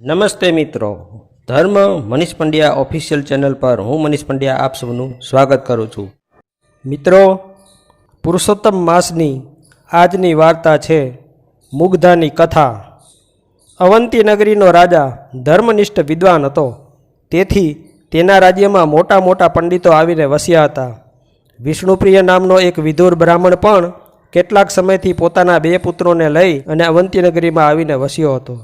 નમસ્તે મિત્રો, ધર્મ મનીષ પંડ્યા ઓફિશિયલ ચેનલ પર હું મનીષ પંડ્યા આપ સૌનું સ્વાગત કરું છું. મિત્રો, પુરુષોત્તમ માસની આજની વાર્તા છે મુગ્ધાની કથા. અવંતી નગરીનો રાજા ધર્મનિષ્ઠ વિદ્વાન હતો. તેથી તેના રાજ્યમાં મોટા મોટા પંડિતો આવીને વસ્યા હતા. વિષ્ણુપ્રિય નામનો એક વિદુર બ્રાહ્મણ પણ કેટલાક સમયથી પોતાના 2 પુત્રોને લઈ અને અવંતી નગરીમાં આવીને વસ્યો હતો.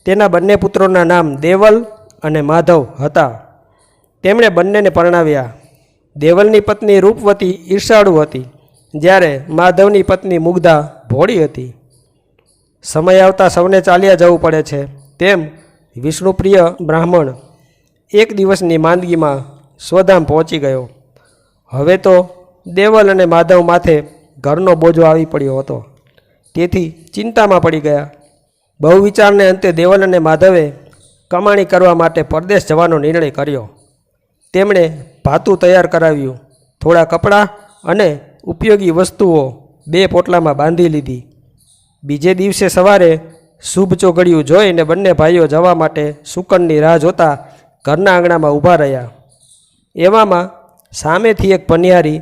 તેના બંને પુત્રોના નામ દેવલ અને માધવ હતા. તેમણે બંનેને પરણાવ્યા. દેવલની પત્ની રૂપવતી ઈર્ષાળુ હતી, જ્યારે માધવની પત્ની મુગ્ધા ભોળી હતી. સમય આવતા સૌને ચાલ્યા જવું પડે છે, તેમ વિષ્ણુપ્રિય બ્રાહ્મણ એક દિવસની માંદગીમાં સ્વધામ પહોંચી ગયો. હવે તો દેવલ અને માધવ માથે ઘરનો બોજો આવી પડ્યો હતો. તેથી ચિંતામાં પડી ગયા. બહુ વિચારને અંતે દેવલ અને માધવે કમાણી કરવા માટે પરદેશ જવાનો નિર્ણય કર્યો. તેમણે ભાતું તૈયાર કરાવ્યું, થોડા કપડાં અને ઉપયોગી વસ્તુઓ 2 પોટલામાં બાંધી લીધી. બીજે દિવસે સવારે શુભ ચોઘડિયું જોઈને બંને ભાઈઓ જવા માટે શુકનની રાહ જોતા ઘરના આંગણામાં ઊભા રહ્યા. એવામાં સામેથી એક પનિયારી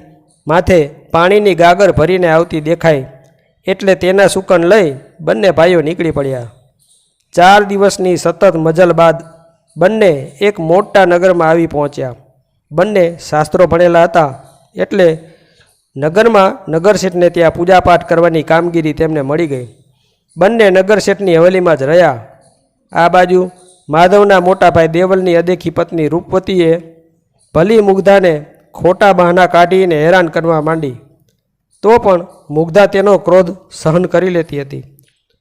માથે પાણીની ગાગર ભરીને આવતી દેખાઈ, એટલે તેના શુકન લઈ બંને ભાઈઓ નીકળી પડ્યા. 4 દિવસની સતત મજલ બાદ બંને એક મોટા નગરમાં આવી પહોંચ્યા. બંને શાસ્ત્રો ભણેલા હતા, એટલે નગરમાં નગરશેઠને ત્યાં પૂજાપાઠ કરવાની કામગીરી તેમને મળી ગઈ. બંને નગરશેઠની હવેલીમાં જ રહ્યા. આ બાજુ માધવના મોટા ભાઈ દેવલની અદેખી પત્ની રૂપવતીએ ભલી મુગ્ધાને ખોટા બહાના કાઢીને હેરાન કરવા માંડી. તો પણ મુગ્ધા તેનો ક્રોધ સહન કરી લેતી હતી.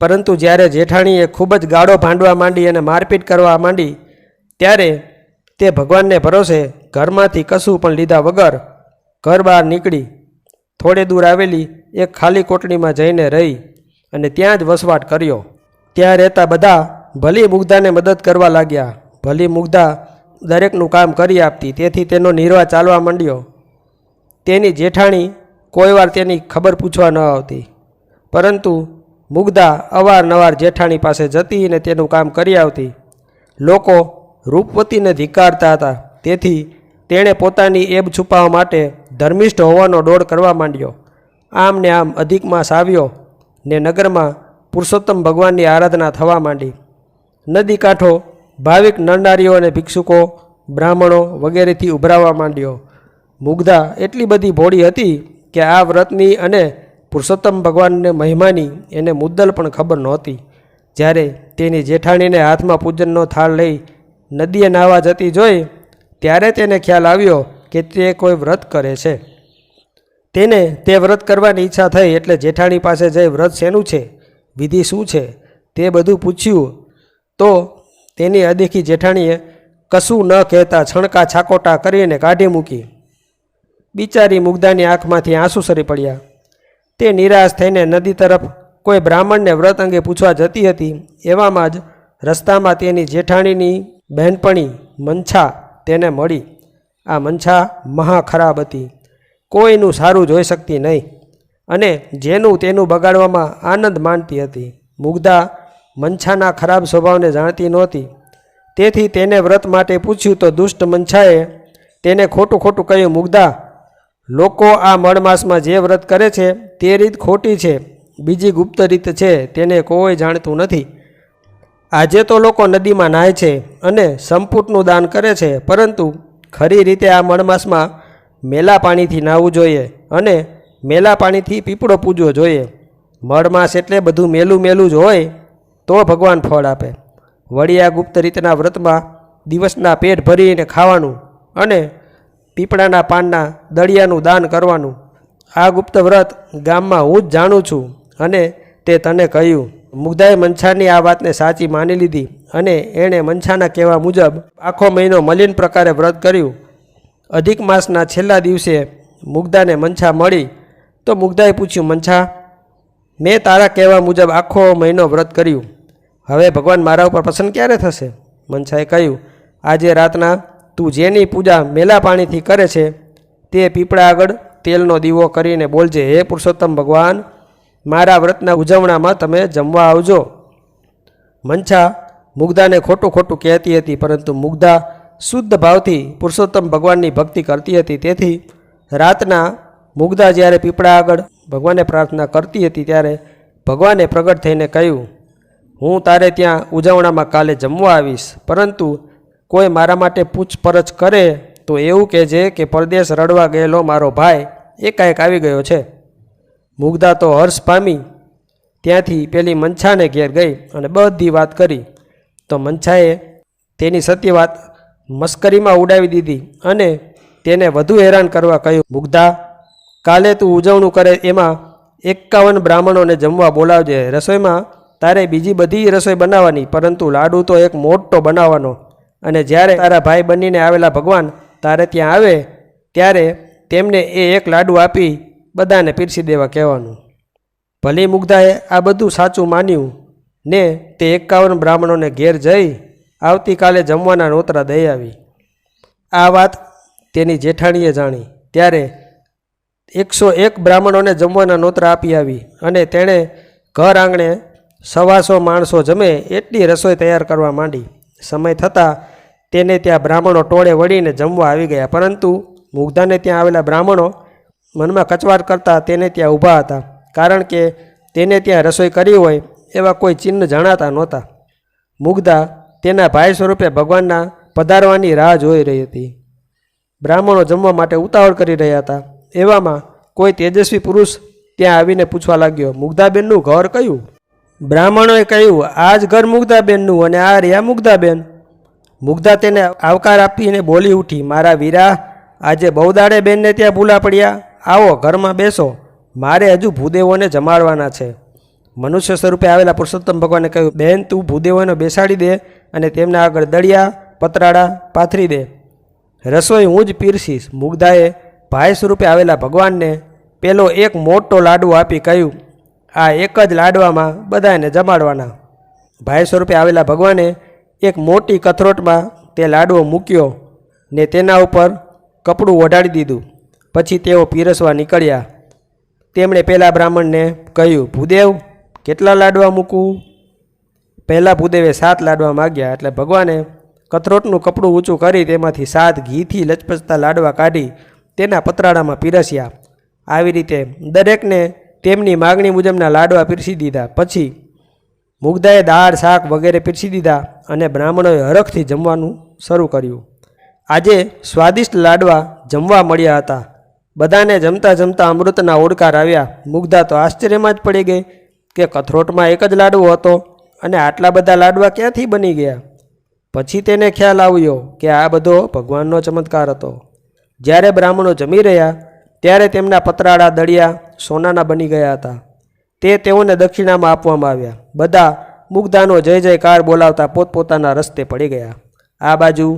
પરંતુ જ્યારે જેઠાણીએ ખૂબ જ ગાળો ભાંડવા માંડી અને મારપીટ કરવા માંડી, ત્યારે તે ભગવાનને ભરોસે ઘરમાંથી કશું પણ લીધા વગર ઘર બહાર નીકળી થોડે દૂર આવેલી એક ખાલી કોટડીમાં જઈને રહી અને ત્યાં જ વસવાટ કર્યો. ત્યાં રહેતા બધા ભલી મુગ્ધાને મદદ કરવા લાગ્યા. ભલી મુગ્ધા દરેકનું કામ કરી આપતી, તેથી તેનો નિર્વાહ ચાલવા માંડ્યો. તેની જેઠાણી કોઈ વાર તેની ખબર પૂછવા ન આવતી, પરંતુ મુગ્ધા અવારનવાર જેઠાણી પાસે જતી અને તેનું કામ કરી આવતી. લોકો રૂપવતીને ધિક્કારતા હતા, તેથી તેણે પોતાની એબ છુપાવવા માટે ધર્મિષ્ઠ હોવાનો ડોળ કરવા માંડ્યો. આમ ને આમ અધિક માસ આવ્યો ને નગરમાં પુરુષોત્તમ ભગવાનની આરાધના થવા માંડી. નદી કાંઠો ભાવિક નરનારીઓ અને ભિક્ષુકો, બ્રાહ્મણો વગેરેથી ઉભરાવા માંડ્યો. મુગ્ધા એટલી બધી ભોળી હતી કે આ વ્રતની અને પુરુષોત્તમ ભગવાનને મહિમાની એને મુદ્દલ પણ ખબર નહોતી. જ્યારે તેની જેઠાણીને હાથમાં પૂજનનો થાળ લઈ નદીએ નાહવા જતી જોઈ, ત્યારે તેને ખ્યાલ આવ્યો કે તે કોઈ વ્રત કરે છે. તેને તે વ્રત કરવાની ઈચ્છા થઈ, એટલે જેઠાણી પાસે જઈ વ્રત શેનું છે, વિધિ શું છે, તે બધું પૂછ્યું. તો તેની અદેખી જેઠાણીએ કશું ન કહેતા છણકા છાકોટા કરીને કાઢી મૂકી. બિચારી મુગ્ધાની આંખમાંથી આંસુ સરી પડ્યા. તે નિરાશ થઈને નદી તરફ કોઈ બ્રાહ્મણને વ્રત અંગે પૂછવા જતી હતી. એવામાં જ રસ્તામાં તેની જેઠાણીની બહેનપણી મંછા તેને મળી. આ મંછા મહા ખરાબ હતી, કોઈનું સારું જોઈ શકતી નહીં અને જેનું તેનું બગાડવામાં આનંદ માણતી હતી. મુગ્ધા મંછાના ખરાબ સ્વભાવને જાણતી નહોતી, તેથી તેને વ્રત માટે પૂછ્યું તો દુષ્ટ મંછાએ તેને ખોટું ખોટું કહ્યું, મુગ્ધા, લોકો આ મળમાસમાં જે વ્રત કરે છે તે રીત ખોટી છે. બીજી ગુપ્ત રીત છે, તેને કોઈ જાણતું નથી. આજે તો લોકો નદીમાં નાહે છે અને સંપુટનું દાન કરે છે, પરંતુ ખરી રીતે આ મળમાસમાં મેલા પાણીથી નાહવું જોઈએ અને મેલા પાણીથી પીપળો પૂજવો જોઈએ. મળમાસ એટલે બધું મેલું મેલું જ હોય તો ભગવાન ફળ આપે. વળી આ ગુપ્ત રીતના વ્રતમાં દિવસના પેટ ભરીને ખાવાનું અને પીપળાના પાનના દળિયાનું દાન કરવાનું. આ ગુપ્ત વ્રત ગામમાં હું જ જાણું છું અને તે તને કહ્યું. મુગ્ધાએ મંછાની આ વાતને સાચી માની લીધી અને એણે મંછાના કહેવા મુજબ આખો મહિનો મલિન પ્રકારે વ્રત કર્યું. અધિક માસના છેલ્લા દિવસે મુગ્ધાને મંછા મળી તો મુગ્ધાએ પૂછ્યું, મંછા, મેં તારા કહેવા મુજબ આખો મહિનો વ્રત કર્યું, હવે ભગવાન મારા ઉપર પ્રસન્ન ક્યારે થશે? મંછાએ કહ્યું, આજે રાતના તું જેની પૂજા મેલા પાણીથી કરે છે તે પીપળા આગળ તેલનો દીવો કરીને બોલજે, હે પુરુષોત્તમ ભગવાન, મારા વ્રતના ઉજવણામાં તમે જમવા આવજો. મંછા મુગ્ધાને ખોટું ખોટું કહેતી હતી, પરંતુ મુગ્ધા શુદ્ધ ભાવથી પુરુષોત્તમ ભગવાનની ભક્તિ કરતી હતી. તેથી રાતના મુગ્ધા જ્યારે પીપળા આગળ ભગવાનને પ્રાર્થના કરતી હતી ત્યારે ભગવાને પ્રગટ થઈને કહ્યું, હું તારે ત્યાં ઉજવણામાં કાલે જમવા આવીશ, પરંતુ કોઈ મારા માટે પૂછપરછ કરે તો એવું કહેજે કે પરદેશ રડવા ગયેલો મારો ભાઈ એકાએક આવી ગયો છે. મુગ્ધા તો હર્ષ પામી ત્યાંથી પેલી મંછાને ઘેર ગઈ અને બધી વાત કરી. તો મંછાએ તેની સત્ય વાત મસ્કરીમાં ઉડાવી દીધી અને તેને વધુ હેરાન કરવા કહ્યું, મુગ્ધા, કાલે તું ઉજવણું કરે એમાં 51 બ્રાહ્મણોને જમવા બોલાવજે. રસોઈમાં તારે બીજી બધી રસોઈ બનાવવાની, પરંતુ લાડુ તો એક મોટો બનાવવાનો. અને જ્યારે તારા ભાઈ બનીને આવેલા ભગવાન તારે ત્યાં આવે ત્યારે તેમને એ એક લાડુ આપી બધાને પીરસી દેવા કહેવાનું. ભલી મુગ્ધાએ આ બધું સાચું માન્યું ને તે 51 બ્રાહ્મણોને ઘેર જઈ આવતીકાલે જમવાના નોતરા દઈ આવી. આ વાત તેની જેઠાણીએ જાણી ત્યારે 101 બ્રાહ્મણોને જમવાના નોતરા આપી આવી અને તેણે ઘર આંગણે 125 માણસો જમે એટલી રસોઈ તૈયાર કરવા માંડી. સમય થતાં તેને ત્યાં બ્રાહ્મણો ટોળે વળીને જમવા આવી ગયા, પરંતુ મુગ્ધાને ત્યાં આવેલા બ્રાહ્મણો મનમાં કચવાટ કરતા તેને ત્યાં ઊભા હતા, કારણ કે તેને ત્યાં રસોઈ કરી હોય એવા કોઈ ચિહ્ન જણાતા નહોતા. મુગ્ધા તેના ભાઈ સ્વરૂપે ભગવાનના પધારવાની રાહ જોઈ રહી હતી. બ્રાહ્મણો જમવા માટે ઉતાવળ કરી રહ્યા હતા. એવામાં કોઈ તેજસ્વી પુરુષ ત્યાં આવીને પૂછવા લાગ્યો, મુગ્ધાબેનનું ઘર કયું? બ્રાહ્મણોએ કહ્યું, આ જ ઘર મુગ્ધાબેનનું અને આ રહ્યા મુગ્ધાબેન. મુગ્ધા તેને આવકાર આપીને બોલી ઉઠી, મારા વીરા, આજે બહુ દાડે બેનને ત્યાં ભૂલા પડ્યા. આવો, ઘરમાં બેસો, મારે હજુ ભૂદેવોને જમાડવાના છે. મનુષ્ય સ્વરૂપે આવેલા પુરુષોત્તમ ભગવાને કહ્યું, બહેન, તું ભૂદેવોને બેસાડી દે અને તેમના આગળ દળિયા પતરાડા પાથરી દે. રસોઈ હું જ પીરસીશ. મુગ્ધાએ ભાઈ સ્વરૂપે આવેલા ભગવાનને પેલો એક મોટો લાડવો આપી કહ્યું, આ એક જ લાડવામાં બધાને જમાડવાના. ભાઈ સ્વરૂપે આવેલા ભગવાને એક મોટી કથરોટમાં તે લાડવો મૂક્યો ને તેના ઉપર કપડું ઓઢાડી દીધું. પછી તેઓ પીરસવા નીકળ્યા. તેમણે પેલા બ્રાહ્મણને કહ્યું, ભૂદેવ, કેટલા લાડવા મૂકું? પહેલાં ભૂદેવે 7 લાડવા માગ્યા, એટલે ભગવાને કથરોટનું કપડું ઊંચું કરી તેમાંથી 7 ઘીથી લચપચતા લાડવા કાઢી તેના પતરાડામાં પીરસ્યા. આવી રીતે દરેકને તેમની માગણી મુજબના લાડવા પીરસી દીધા. પછી મુગ્ધાએ દાળ, શાક વગેરે પીરસી દીધા અને બ્રાહ્મણોએ હરખથી જમવાનું શરૂ કર્યું. આજે સ્વાદિષ્ટ લાડવા જમવા મળ્યા હતા. બધાને જમતા જમતા અમૃતના ઓડકાર આવ્યા. મુગ્ધા તો આશ્ચર્યમાં જ પડી ગઈ કે કથરોટમાં એક જ લાડવો હતો અને આટલા બધા લાડવા ક્યાંથી બની ગયા. પછી તેને ખ્યાલ આવ્યો કે આ બધો ભગવાનનો ચમત્કાર હતો. જ્યારે બ્રાહ્મણો જમી રહ્યા ત્યારે તેમના પતરાળા દળિયા સોનાના બની ગયા હતા. તે તેઓને દક્ષિણામાં આપવામાં આવ્યા. બધા મુગ્ધાનો જય જયકાર બોલાવતા પોતપોતાના રસ્તે પડી ગયા. આ બાજુ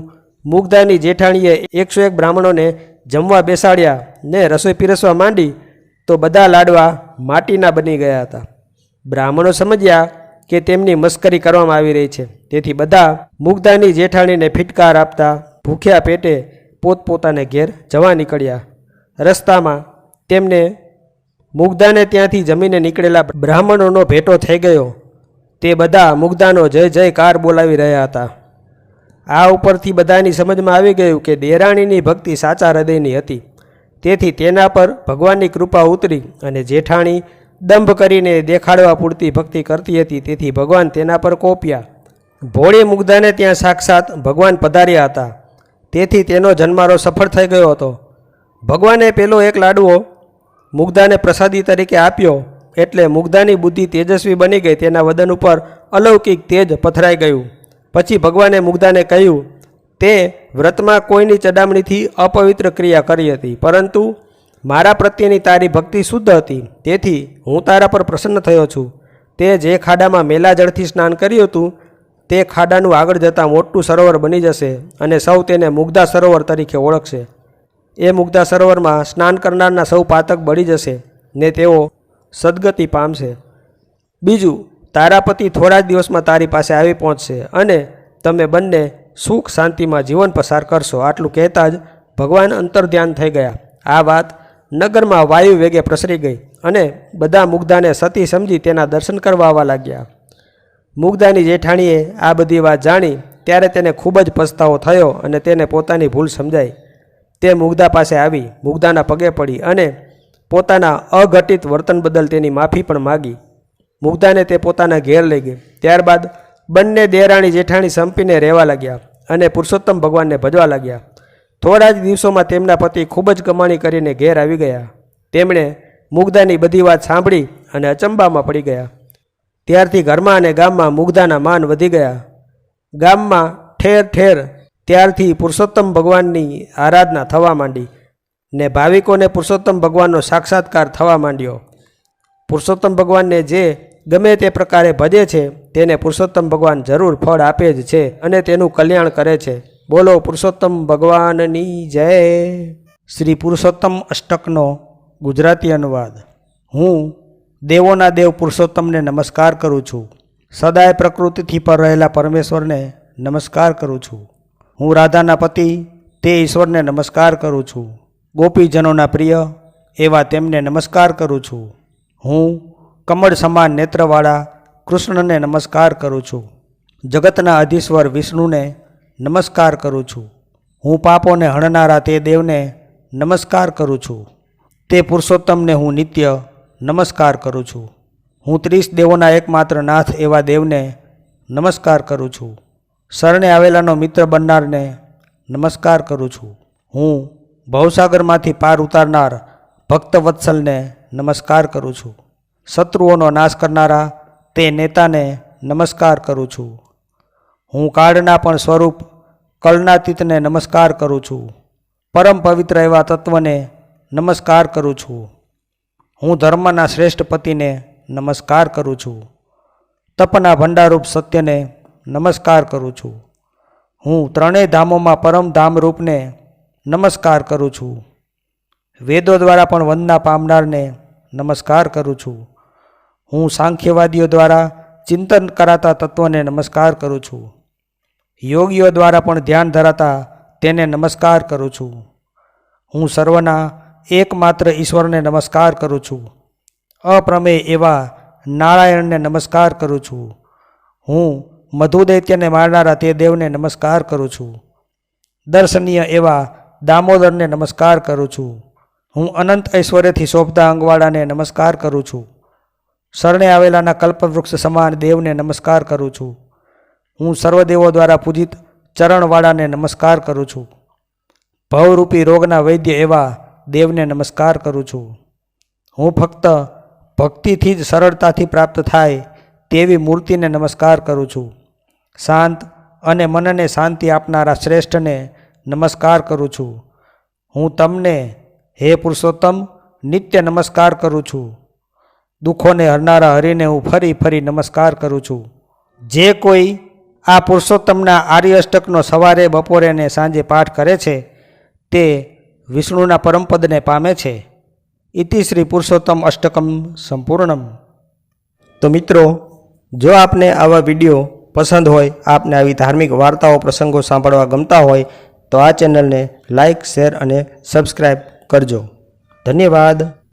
મુગ્ધાની જેઠાણીએ 101 બ્રાહ્મણોને જમવા બેસાડ્યા ને રસોઈ પીરસવા માંડી તો બધા લાડવા માટીના બની ગયા હતા. બ્રાહ્મણો સમજ્યા કે તેમની મસ્કરી કરવામાં આવી રહી છે, તેથી બધા મુગ્ધાની જેઠાણીને ફિટકાર આપતા ભૂખ્યા પેટે પોતપોતાને ઘેર જવા નીકળ્યા. રસ્તામાં તેમને મુગ્ધાને ત્યાંથી જમીને નીકળેલા બ્રાહ્મણોનો ભેટો થઈ ગયો. તે બધા મુગ્ધાનો જય જયકાર બોલાવી રહ્યા હતા. આ ઉપરથી બધાની સમજમાં આવી ગયું કે દેરાણીની ભક્તિ સાચા હૃદયની હતી. તેથી તેના પર ભગવાનની કૃપા ઉતરી અને જેઠાણી દંભ કરીને દેખાડવા પૂરતી ભક્તિ કરતી હતી, તેથી ભગવાન તેના પર કોપ્યા. ભોળી મુગ્ધાને ત્યાં સાક્ષાત ભગવાન પધાર્યા હતા, તેથી તેનો જન્મારો સફળ થઈ ગયો હતો. ભગવાને પેલો એક લાડવો મુગ્ધાને પ્રસાદી તરીકે આપ્યો એટલે મુગ્ધાની બુદ્ધિ તેજસ્વી બની ગઈ. તેના વદન ઉપર અલૌકિક તેજ પથરાઈ ગયું. પછી ભગવાને મુગ્ધાને કહ્યું, તે વ્રતમાં કોઈની ચડામણીથી અપવિત્ર ક્રિયા કરી હતી, પરંતુ મારા પ્રત્યેની તારી ભક્તિ શુદ્ધ હતી, તેથી હું તારા પર પ્રસન્ન થયો છું. તે જે ખાડામાં મેલા જળથી સ્નાન કર્યું હતું તે ખાડાનું આગળ જતાં મોટું સરોવર બની જશે અને સૌ તેને મુગ્ધા સરોવર તરીકે ઓળખશે. એ મુગ્ધા સરોવરમાં સ્નાન કરનારના સૌ પાતક બળી જશે ને તેઓ સદગતિ પામશે. બીજું, તારા પતિ થોડા જ દિવસમાં તારી પાસે આવી પહોંચશે અને તમે બંને સુખ શાંતિમાં જીવન પસાર કરશો. આટલું કહેતા જ ભગવાન અંતર્ધ્યાન થઈ ગયા. આ વાત નગરમાં વાયુ વેગે પ્રસરી ગઈ અને બધા મુગ્ધાને સતી સમજી તેના દર્શન કરવા આવવા લાગ્યા. મુગ્ધાની જેઠાણીએ આ બધી વાત જાણી ત્યારે તેને ખૂબ જ પસ્તાવો થયો અને તેને પોતાની ભૂલ સમજાઈ. તે મુગ્ધા પાસે આવી, મુગ્ધાના પગે પડી અને પોતાના અઘટિત વર્તન બદલ તેની માફી પણ માગી. મુગ્ધાને તે પોતાના ઘેર લઈ ગઈ. ત્યારબાદ બંને દેરાણી જેઠાણી સંપીને રહેવા લાગ્યા અને પુરુષોત્તમ ભગવાનને ભજવા લાગ્યા. થોડા જ દિવસોમાં તેમના પતિ ખૂબ જ કમાણી કરીને ઘેર આવી ગયા. તેમણે મુગ્ધાની બધી વાત સાંભળી અને અચંબામાં પડી ગયા. ત્યારથી ઘરમાં અને ગામમાં મુગ્ધાના માન વધી ગયા. ગામમાં ઠેર ઠેર ત્યારથી પુરુષોત્તમ ભગવાનની આરાધના થવા માંડી ને ભાવિકોને પુરુષોત્તમ ભગવાનનો સાક્ષાત્કાર થવા માંડ્યો. પુરુષોત્તમ ભગવાનને જે ગમે તે પ્રકારે ભજે છે તેને પુરુષોત્તમ ભગવાન જરૂર ફળ આપે જ છે અને તેનું કલ્યાણ કરે છે. બોલો પુરુષોત્તમ ભગવાનની જય. શ્રી પુરુષોત્તમ અષ્ટકનો ગુજરાતી અનુવાદ. હું દેવોના દેવ પુરુષોત્તમને નમસ્કાર કરું છું. સદાય પ્રકૃતિથી પર રહેલા પરમેશ્વરને નમસ્કાર કરું છું. હું રાધાના પતિ તે ઈશ્વરને નમસ્કાર કરું છું. ગોપીજનોના પ્રિય એવા તેમને નમસ્કાર કરું છું. હું કમળ સમાન નેત્રવાળા કૃષ્ણને નમસ્કાર કરું છું. જગતના અધીશ્વર વિષ્ણુને નમસ્કાર કરું છું. હું પાપોને હણનારા તે દેવને નમસ્કાર કરું છું. તે પુરુષોત્તમને હું નિત્ય નમસ્કાર કરું છું. હું 30 દેવોના એકમાત્ર નાથ એવા દેવને નમસ્કાર કરું છું. શરણે આવેલાનો મિત્ર બનનારને નમસ્કાર કરું છું. હું ભવસાગરમાંથી પાર ઉતારનાર ભક્તવત્સલને નમસ્કાર કરું છું. શત્રુઓનો નાશ કરનારા તે નેતાને નમસ્કાર કરું છું. હું કાળના પણ સ્વરૂપ કલનાતીતને નમસ્કાર કરું છું. પરમ પવિત્ર એવા તત્વને નમસ્કાર કરું છું. હું ધર્મના શ્રેષ્ઠ પતિને નમસ્કાર કરું છું. તપના ભંડારૂપ સત્યને નમસ્કાર કરું છું. હું ત્રણેય ધામોમાં પરમ ધામરૂપને નમસ્કાર કરું છું. વેદો દ્વારા પણ વંદના પામનારને નમસ્કાર કરું છું. હું સાંખ્યવાદીઓ દ્વારા ચિંતન કરાતા તત્વને નમસ્કાર કરું છું. યોગીઓ દ્વારા પણ ધ્યાન ધરાતા તેને નમસ્કાર કરું છું. હું સર્વના એકમાત્ર ઈશ્વરને નમસ્કાર કરું છું. અપ્રમેય એવા નારાયણને નમસ્કાર કરું છું. હું મધુદૈત્યને મારનારા તે દેવને નમસ્કાર કરું છું. દર્શનીય એવા દામોદરને નમસ્કાર કરું છું. હું અનંત ઐશ્વર્યથી શોભતા અંગવાળાને નમસ્કાર કરું છું. શરણે આવેલાના કલ્પવૃક્ષ સમાન દેવને નમસ્કાર કરું છું. હું સર્વદેવો દ્વારા પૂજિત ચરણવાળાને નમસ્કાર કરું છું. ભવરૂપી રોગના વૈદ્ય એવા દેવને નમસ્કાર કરું છું. હું ફક્ત ભક્તિથી જ સરળતાથી પ્રાપ્ત થાય તેવી મૂર્તિને નમસ્કાર કરું છું. શાંત અને મનને શાંતિ આપનારા શ્રેષ્ઠને નમસ્કાર કરું છું. હું તમને હે પુરુષોત્તમ નિત્ય નમસ્કાર કરું છું. દુઃખોને હરનારા હરિને હું ફરી ફરી નમસ્કાર કરું છું. જે કોઈ આ પુરુષોત્તમના આર્ય અષ્ટકનો સવારે બપોરે અને સાંજે પાઠ કરે છે તે વિષ્ણુના પરમપદને પામે છે. ઇતિ શ્રી પુરુષોત્તમ અષ્ટકમ સંપૂર્ણમ. તો મિત્રો, જો આપને આવા વિડીયો પસંદ હોય, આપને આવી ધાર્મિક વાર્તાઓ પ્રસંગો સાંભળવા ગમતા હોય તો આ ચેનલને લાઇક, શેર અને સબસ્ક્રાઈબ કરજો. ધન્યવાદ.